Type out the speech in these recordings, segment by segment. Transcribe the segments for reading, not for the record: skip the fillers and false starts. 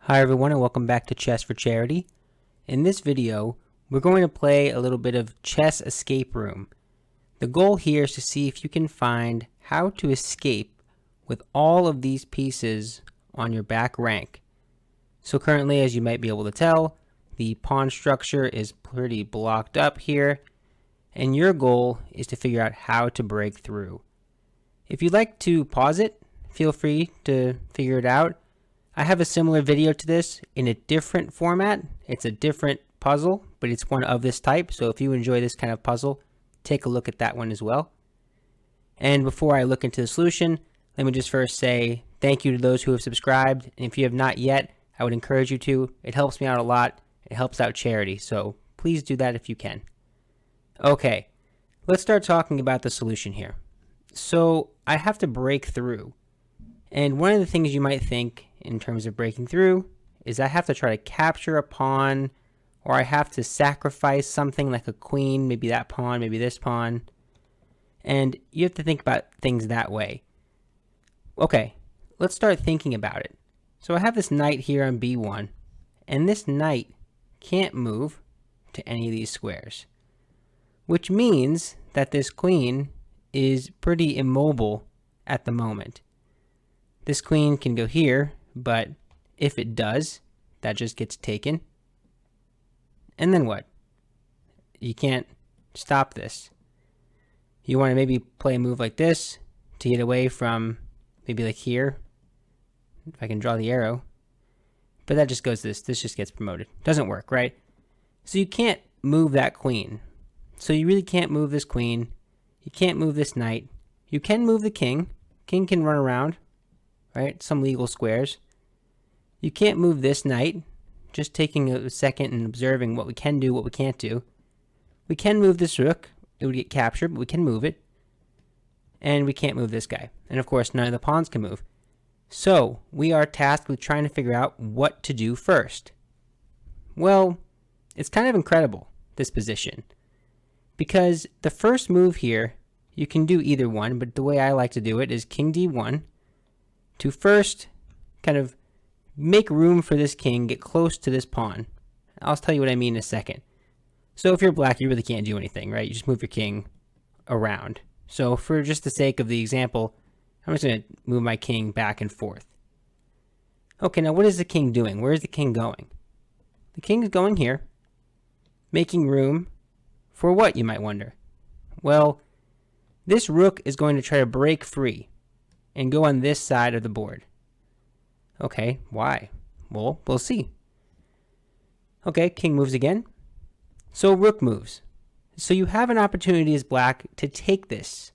Hi everyone and welcome back to Chess for Charity. In this video, we're going to play a little bit of chess escape room. The goal here is to see if you can find how to escape with all of these pieces on your back rank. So currently, as you might be able to tell, the pawn structure is pretty blocked up here, and your goal is to figure out how to break through. If you'd like to pause it, feel free to figure it out. I have a similar video to this in a different format. It's a different puzzle, but it's one of this type. So if you enjoy this kind of puzzle, take a look at that one as well. And before I look into the solution, let me just first say thank you to those who have subscribed. And if you have not yet, I would encourage you to. It helps me out a lot. It helps out charity. So please do that if you can. Okay, let's start talking about the solution here. So I have to break through. And one of the things you might think in terms of breaking through is I have to try to capture a pawn, or I have to sacrifice something like a queen, maybe that pawn, maybe this pawn. And you have to think about things that way. Okay, let's start thinking about it. So I have this knight here on b1, and this knight can't move to any of these squares, which means that this queen is pretty immobile at the moment. This queen can go here, but if it does, that just gets taken. And then what? You can't stop this. You want to maybe play a move like this to get away from maybe like here, if I can draw the arrow. But that just goes this just gets promoted. Doesn't work, right? So you can't move that queen. So you really can't move this queen. You can't move this knight. You can move the king. King can run around, right? Some legal squares. You can't move this knight. Just taking a second and observing what we can do, what we can't do. We can move this rook. It would get captured, but we can move it. And we can't move this guy. And of course, none of the pawns can move. So we are tasked with trying to figure out what to do first. Well, it's kind of incredible, this position. Because the first move here, you can do either one, but the way I like to do it is king d1 to first kind of make room for this king, get close to this pawn. I'll tell you what I mean in a second. So if you're black, you really can't do anything, right? You just move your king around. So for just the sake of the example, I'm just going to move my king back and forth. Okay, now what is the king doing? Where is the king going? The king is going here, making room for what, you might wonder? Well, this rook is going to try to break free and go on this side of the board. Okay, why? Well, we'll see. Okay, king moves again. So rook moves. So you have an opportunity as black to take this.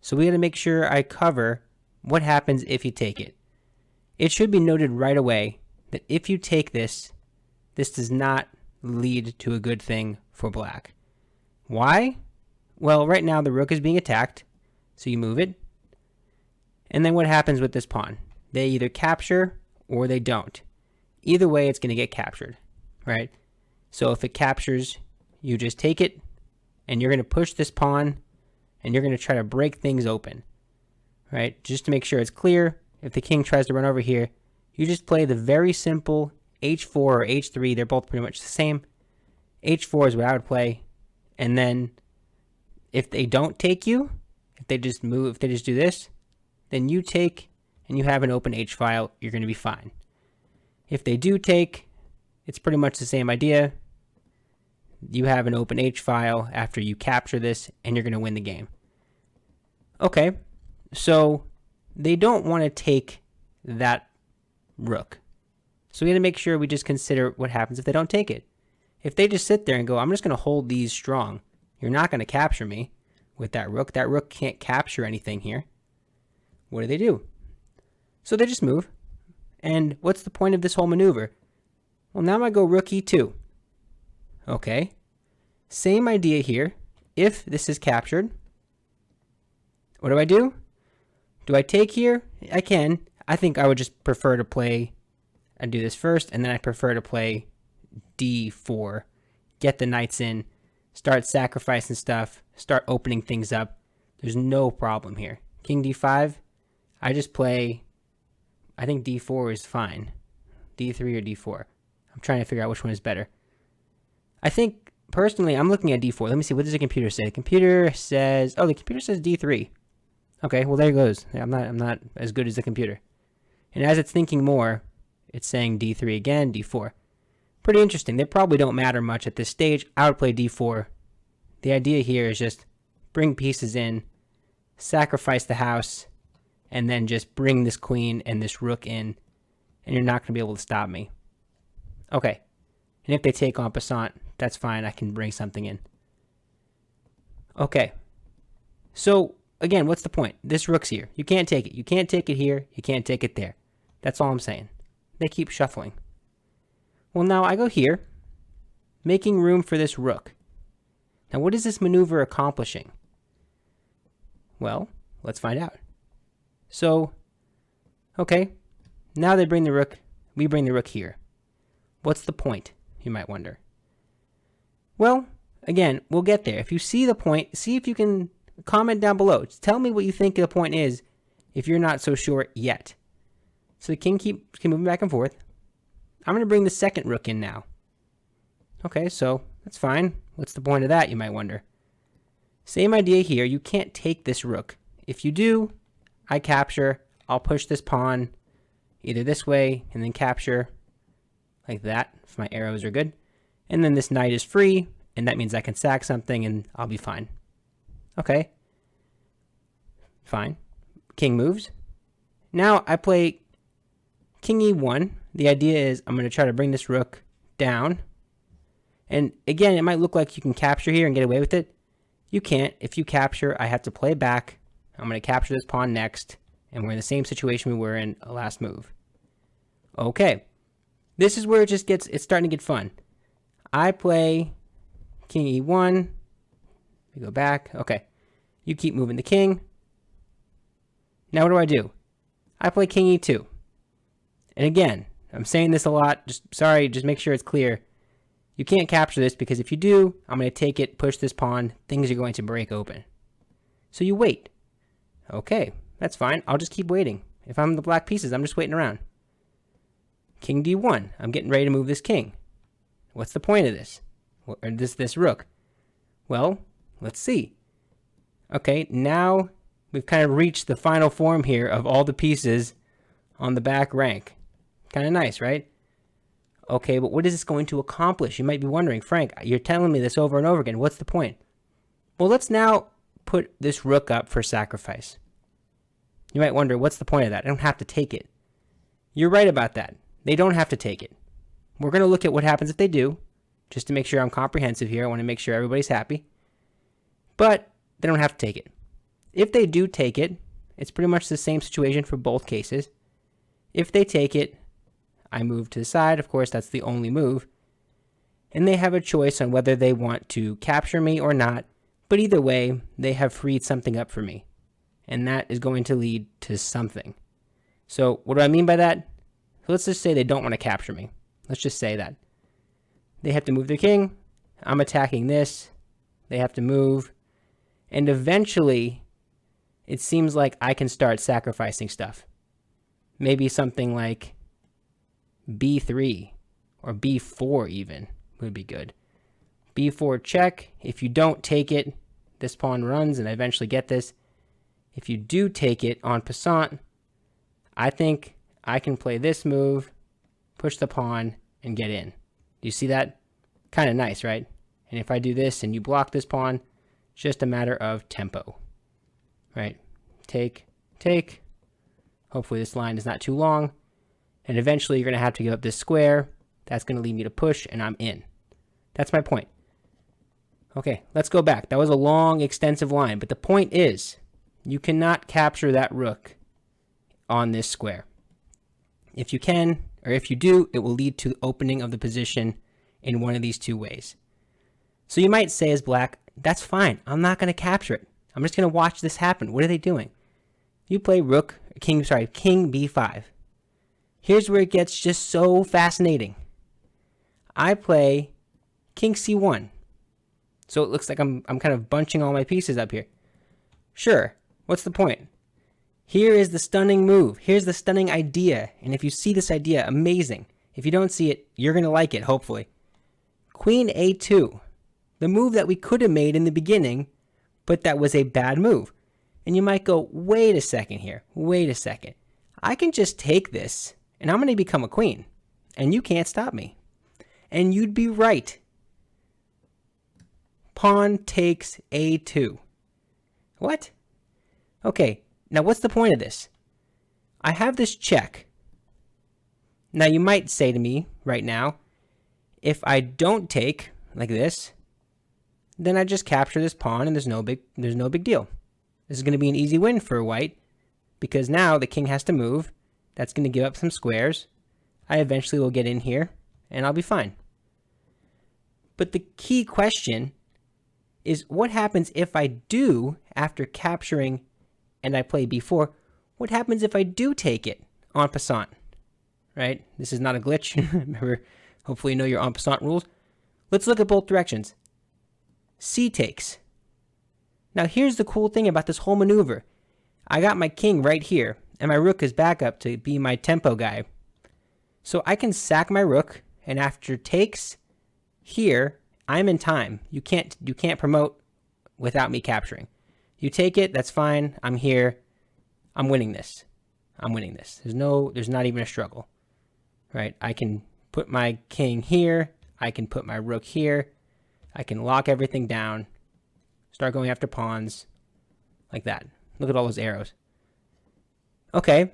So we got to make sure I cover what happens if you take it. It should be noted right away that if you take this, this does not lead to a good thing for black. Why? Well, right now the rook is being attacked, so you move it. And then what happens with this pawn? They either capture or they don't. Either way, it's going to get captured, right? So if it captures, you just take it, and you're going to push this pawn, and you're going to try to break things open, right? Just to make sure it's clear, if the king tries to run over here, you just play the very simple h4 or h3. They're both pretty much the same. h4 is what I would play. And then if they don't take you, if they just move, if they just do this, then you take and you have an open H file, you're going to be fine. If they do take, it's pretty much the same idea. You have an open H file after you capture this, and you're going to win the game. Okay, so they don't want to take that rook. So we got to make sure we just consider what happens if they don't take it. If they just sit there and go, I'm just going to hold these strong, you're not going to capture me with that rook. That rook can't capture anything here. What do? So they just move. And what's the point of this whole maneuver? Well, now I go rook e2. Okay. Same idea here. If this is captured, what do? Do I take here? I can. I think I would just prefer to play, I'd do this first, and then I prefer to play d4. Get the knights in, start sacrificing stuff, start opening things up. There's no problem here. King d5, I just play, I think d4 is fine. D3 or D4? I'm trying to figure out which one is better. I think, personally, I'm looking at D4. Let me see, what does the computer say? The computer says, oh, the computer says D3. Okay, well, there it goes. I'm not as good as the computer. And as it's thinking more, it's saying D3 again, D4. Pretty interesting. They probably don't matter much at this stage. I would play D4. The idea here is just bring pieces in, sacrifice the house, and then just bring this queen and this rook in, and you're not going to be able to stop me. Okay. And if they take en passant, that's fine. I can bring something in. Okay. So, again, what's the point? This rook's here. You can't take it. You can't take it here. You can't take it there. That's all I'm saying. They keep shuffling. Well, now I go here, making room for this rook. Now, what is this maneuver accomplishing? Well, let's find out. So, okay, now they bring the rook. We bring the rook here. What's the point, you might wonder? Well, again, we'll get there. If you see the point, see if you can comment down below. Just tell me what you think the point is if you're not so sure yet. So the king keeps moving back and forth. I'm going to bring the second rook in now. Okay, so that's fine. What's the point of that, you might wonder? Same idea here. You can't take this rook. If you do, I capture. I'll push this pawn either this way and then capture like that if my arrows are good. And then this knight is free, and that means I can sack something and I'll be fine. Okay. Fine. King moves. Now I play King E1. The idea is I'm going to try to bring this rook down. And again, it might look like you can capture here and get away with it. You can't. If you capture, I have to play back. I'm going to capture this pawn next. And we're in the same situation we were in last move. Okay. This is where it just gets, it's starting to get fun. I play King E1. We go back. Okay. You keep moving the king. Now what do? I play King E2. And again, I'm saying this a lot. Just make sure it's clear. You can't capture this because if you do, I'm going to take it, push this pawn. Things are going to break open. So you wait. Okay, that's fine. I'll just keep waiting. If I'm the black pieces, I'm just waiting around. King D1. I'm getting ready to move this king. What's the point of this? Or this rook? Well, let's see. Okay, now we've kind of reached the final form here of all the pieces on the back rank. Kind of nice, right? Okay, but what is this going to accomplish? You might be wondering, Frank, you're telling me this over and over again. What's the point? Well, let's now put this rook up for sacrifice. You might wonder, what's the point of that? I don't have to take it. You're right about that. They don't have to take it. We're going to look at what happens if they do, just to make sure I'm comprehensive here. I want to make sure everybody's happy. But they don't have to take it. If they do take it, it's pretty much the same situation for both cases. If they take it, I move to the side. Of course, that's the only move. And they have a choice on whether they want to capture me or not. But either way, they have freed something up for me. And that is going to lead to something. So what do I mean by that? Let's just say they don't want to capture me. Let's just say that. They have to move their king. I'm attacking this. They have to move. And eventually, it seems like I can start sacrificing stuff. Maybe something like B3 or B4 even would be good. B4 check. If you don't take it, this pawn runs and I eventually get this. If you do take it en passant, I think I can play this move, push the pawn, and get in. Do you see that? Kind of nice, right? And if I do this and you block this pawn, it's just a matter of tempo. Right? Take, take. Hopefully this line is not too long. And eventually you're going to have to give up this square. That's going to lead me to push, and I'm in. That's my point. Okay, let's go back. That was a long, extensive line. But the point is, you cannot capture that rook on this square. If you can, or if you do, it will lead to the opening of the position in one of these two ways. So you might say as black, that's fine. I'm not going to capture it. I'm just going to watch this happen. What are they doing? You play king B5. Here's where it gets just so fascinating. I play king C1. So it looks like I'm kind of bunching all my pieces up here. Sure, what's the point? Here is the stunning move. Here's the stunning idea. And if you see this idea, amazing. If you don't see it, you're going to like it, hopefully. Queen A2, the move that we could have made in the beginning, but that was a bad move. And you might go, wait a second here, wait a second. I can just take this, and I'm going to become a queen, and you can't stop me. And you'd be right. Pawn takes A2. What? Okay, now what's the point of this? I have this check. Now you might say to me right now, if I don't take like this, then I just capture this pawn and there's no big deal. This is going to be an easy win for white because now the king has to move. That's going to give up some squares. I eventually will get in here and I'll be fine. But the key question is what happens if I do, after capturing and I play b4, what happens if I do take it en passant? Right? This is not a glitch. Remember, hopefully you know your en passant rules. Let's look at both directions. C takes. Now here's the cool thing about this whole maneuver. I got my king right here, and my rook is back up to be my tempo guy. So I can sack my rook, and after takes here, I'm in time. You can't promote without me capturing. You take it, that's fine. I'm here. I'm winning this. I'm winning this. There's not even a struggle. Right? I can put my king here. I can put my rook here. I can lock everything down. Start going after pawns. Like that. Look at all those arrows. Okay.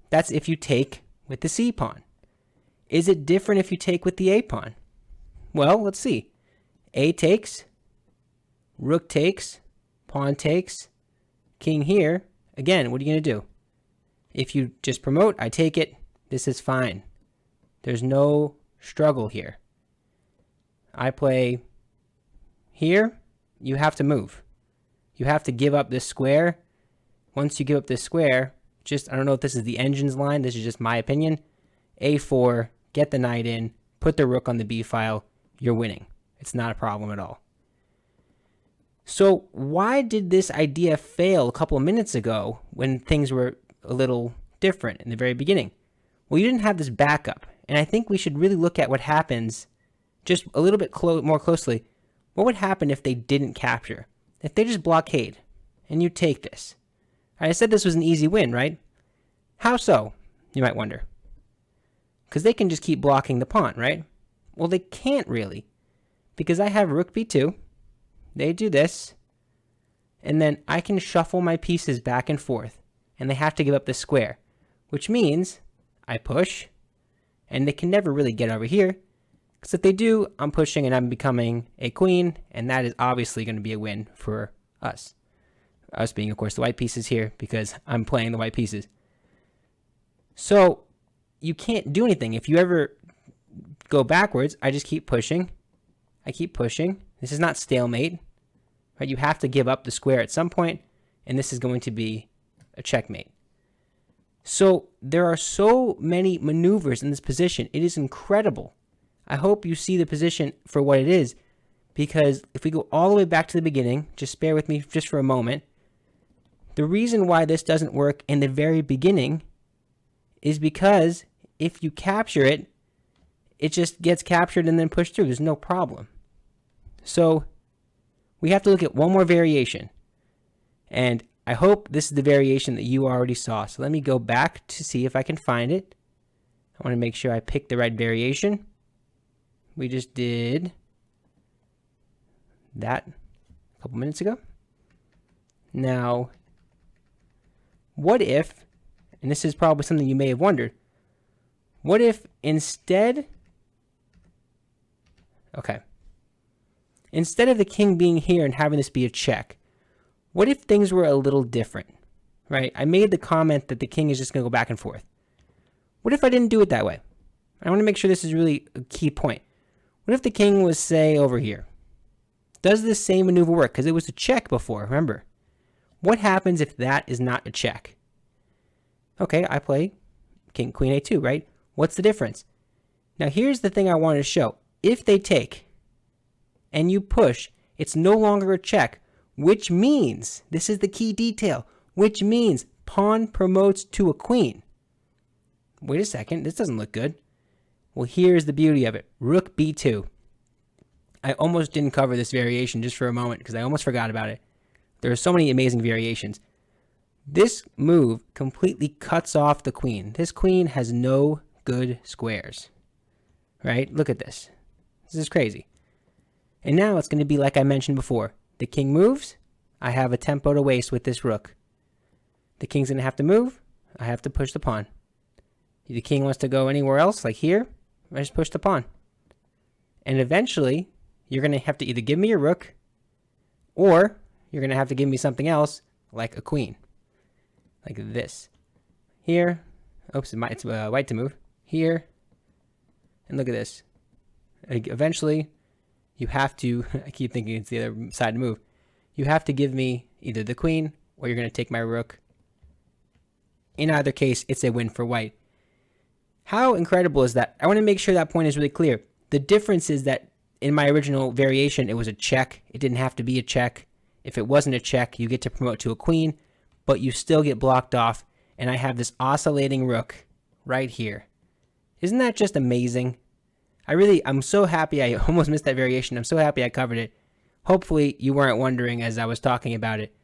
That's if you take with the C pawn. Is it different if you take with the A pawn? Well, let's see. A takes. Rook takes. Pawn takes. King here. Again, what are you going to do? If you just promote, I take it. This is fine. There's no struggle here. I play here. You have to move. You have to give up this square. Once you give up this square, I don't know if this is the engine's line. This is just my opinion. A4, get the knight in, put the rook on the B file. You're winning. It's not a problem at all. So why did this idea fail a couple of minutes ago when things were a little different in the very beginning? Well, you didn't have this backup. And I think we should really look at what happens just a little bit more closely. What would happen if they didn't capture? If they just blockade and you take this? I said this was an easy win, right? How so? You might wonder. Because they can just keep blocking the pawn, right? Well, they can't really. Because I have rook b2. They do this. And then I can shuffle my pieces back and forth. And they have to give up this square. Which means I push. And they can never really get over here. Because if they do, I'm pushing and I'm becoming a queen. And that is obviously going to be a win for us. Us being, of course, the white pieces here. Because I'm playing the white pieces. So you can't do anything. If you ever go backwards, I just keep pushing. I keep pushing. This is not stalemate. Right? You have to give up the square at some point. And this is going to be a checkmate. So there are so many maneuvers in this position. It is incredible. I hope you see the position for what it is, because if we go all the way back to the beginning, just bear with me just for a moment. The reason why this doesn't work in the very beginning is because if you capture it, it just gets captured and then pushed through. There's no problem. So we have to look at one more variation. And I hope this is the variation that you already saw. So let me go back to see if I can find it. I want to make sure I picked the right variation. We just did that a couple minutes ago. Now, what if, and this is probably something you may have wondered, what if instead of the king being here and having this be a check, what if things were a little different, right? I made the comment that the king is just going to go back and forth. What if I didn't do it that way? I want to make sure this is really a key point. What if the king was, say, over here? Does this same maneuver work? Because it was a check before, remember. What happens if that is not a check? Okay, I play king, queen, a2, right? What's the difference? Now, here's the thing I wanted to show. If they take and you push, it's no longer a check, which means, this is the key detail, which means pawn promotes to a queen. Wait a second, this doesn't look good. Well, here's the beauty of it. Rook b2. I almost didn't cover this variation just for a moment because I almost forgot about it. There are so many amazing variations. This move completely cuts off the queen. This queen has no good squares, right? Look at this. This is crazy. And now it's going to be like I mentioned before. The king moves. I have a tempo to waste with this rook. The king's going to have to move. I have to push the pawn. The king wants to go anywhere else, like here. I just push the pawn. And eventually, you're going to have to either give me a rook, or you're going to have to give me something else, like a queen. Like this. Here. Oops, it's white to move. Here. And look at this. Eventually, you have to, I keep thinking it's the other side to move. You have to give me either the queen, or you're going to take my rook. In either case, it's a win for white. How incredible is that? I want to make sure that point is really clear. The difference is that in my original variation, it was a check. It didn't have to be a check. If it wasn't a check, you get to promote to a queen, but you still get blocked off, and I have this oscillating rook right here. Isn't that just amazing? I'm so happy I almost missed that variation. I'm so happy I covered it. Hopefully you weren't wondering as I was talking about it.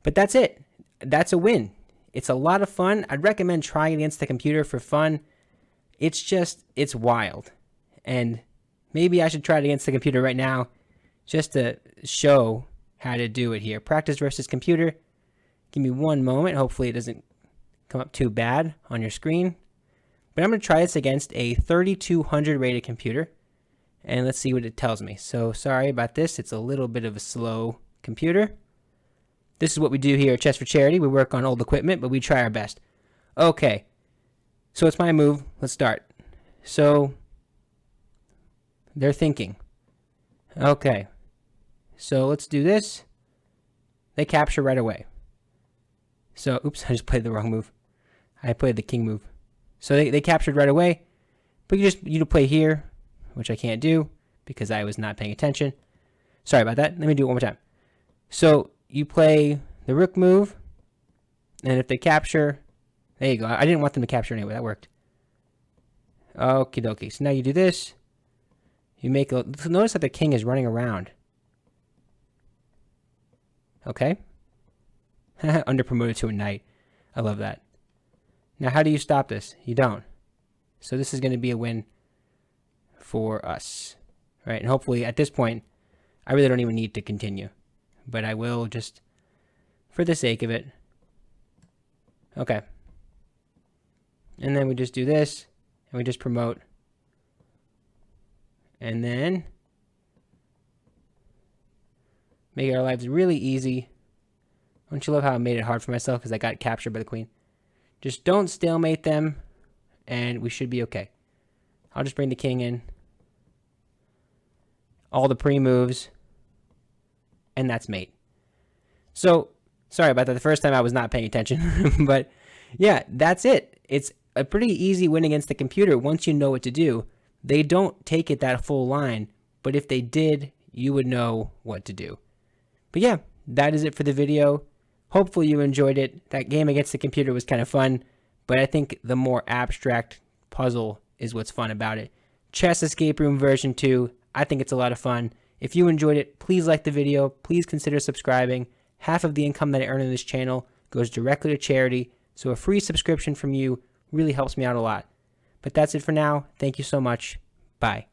But that's it. That's a win. It's a lot of fun. I'd recommend trying it against the computer for fun. It's wild. And maybe I should try it against the computer right now just to show how to do it here. Practice versus computer. Give me one moment. Hopefully it doesn't come up too bad on your screen. But I'm going to try this against a 3200 rated computer. And let's see what it tells me. So sorry about this. It's a little bit of a slow computer. This is what we do here at Chess for Charity. We work on old equipment, but we try our best. Okay. So it's my move. Let's start. So they're thinking. Okay. So let's do this. They capture right away. So, oops, I just played the wrong move. I played the king move. So they captured right away. But you play here, which I can't do because I was not paying attention. Sorry about that. Let me do it one more time. So you play the rook move, and if they capture, there you go. I didn't want them to capture anyway. That worked. Okie dokie. So now you do this. You make a, notice that the king is running around. Okay. Under promoted to a knight. I love that. Now, how do you stop this? You don't. So this is going to be a win for us, right? And hopefully at this point, I really don't even need to continue, but I will just for the sake of it. Okay. And then we just do this, and we just promote. And then make our lives really easy. Don't you love how I made it hard for myself because I got captured by the queen? Just don't stalemate them, and we should be okay. I'll just bring the king in. All the pre-moves, and that's mate. So, sorry about that. The first time I was not paying attention, but yeah, that's it. It's a pretty easy win against the computer once you know what to do. They don't take it that full line, but if they did, you would know what to do. But yeah, that is it for the video. Hopefully you enjoyed it. That game against the computer was kind of fun, but I think the more abstract puzzle is what's fun about it. Chess Escape Room version 2, I think it's a lot of fun. If you enjoyed it, please like the video. Please consider subscribing. Half of the income that I earn on this channel goes directly to charity, so a free subscription from you really helps me out a lot. But that's it for now. Thank you so much. Bye.